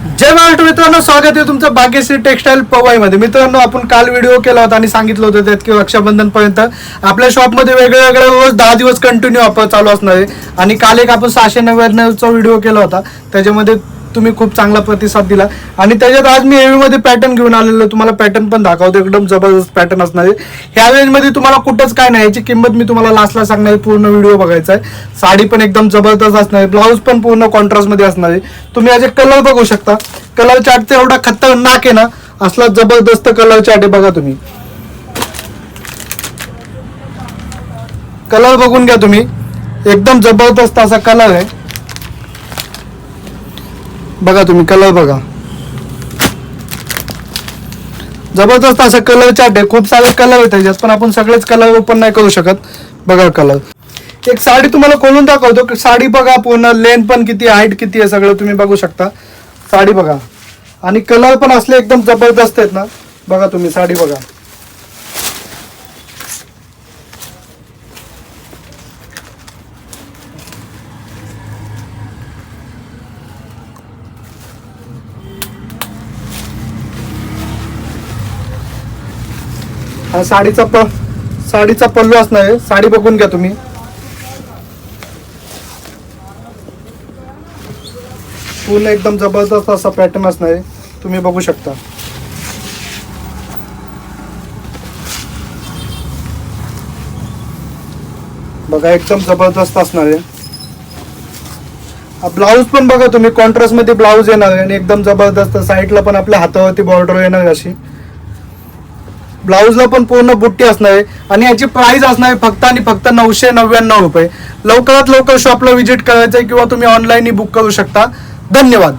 जय महाराष्ट्र मित्रांनो, स्वागत आहे तुमचं भाग्यश्री टेक्सटाईल पवई मध्ये. मित्रांनो, आपण काल व्हिडिओ केला होता आणि सांगितलं होतं त्यात की रक्षाबंधन पर्यंत आपल्या शॉपमध्ये वेगवेगळ्या रोज 10 दिवस कंटिन्यू ऑफर चालू असणार आहे. आणि काल एक आपण 699चा व्हिडिओ केला होता, त्याच्यामध्ये तुम्ही खूप चांगला प्रतिसाद दिला. आणि त्याच्यात आज मी हेवी मध्ये पॅटर्न घेऊन आलेलो, तुम्हाला पॅटर्न पण दाखवतो. एकदम जबरदस्त पॅटर्न असणार आहे. ह्या रेंज मध्ये तुम्हाला कुठंच काय नाही, याची किंमत मी तुम्हाला लास्टला सांगणार आहे. पूर्ण व्हिडिओ बघायचा आहे. साडी पण एकदम जबरदस्त असणार आहे, ब्लाऊज पण पूर्ण कॉन्ट्रास्ट मध्ये असणार आहे. तुम्ही याचे कलर बघू शकता. कलर चार्ट तर एवढा खतरनाक आहे ना, असला जबरदस्त कलर चार्ट आहे. बघा तुम्ही कलर बघून घ्या तुम्ही, एकदम जबरदस्त असा कलर आहे. बघा तुम्ही कलर बघा, जबरदस्त असा कलर चार्ट आहे. खूप सारे कलर आहेत त्याच्यात, पण आपण सगळेच कलर ओपन नाही करू शकत. बघा कलर, एक साडी तुम्हाला खोलून दाखवतो. साडी बघा, पूर्ण लेंथ पण किती, हाईट किती आहे, सगळं तुम्ही बघू शकता. साडी बघा, आणि कलर पण असले एकदम जबरदस्त आहेत ना. बघा तुम्ही साडी बघा, हा साडीचा पल्लू असणार आहे. साडी बघून घ्या तुम्ही, पूर्ण एकदम जबरदस्त असा पॅटर्न असणार आहे. तुम्ही बघू शकता. बघा एकदम जबरदस्त असणार आहे. ब्लाऊज पण बघा तुम्ही, कॉन्ट्रास्ट मध्ये ब्लाऊज येणार आहे आणि एकदम जबरदस्त. साईडला पण आपल्या हातावरती बॉर्डर येणार अशी. ब्लाऊजला पण पूर्ण बुट्टी असणार आहे. आणि याची प्राइस असणार आहे फक्त आणि फक्त 999 रुपये. लवकरात लवकर शॉपला व्हिजिट करायचं आहे किंवा तुम्ही ऑनलाईन बुक करू शकता. धन्यवाद.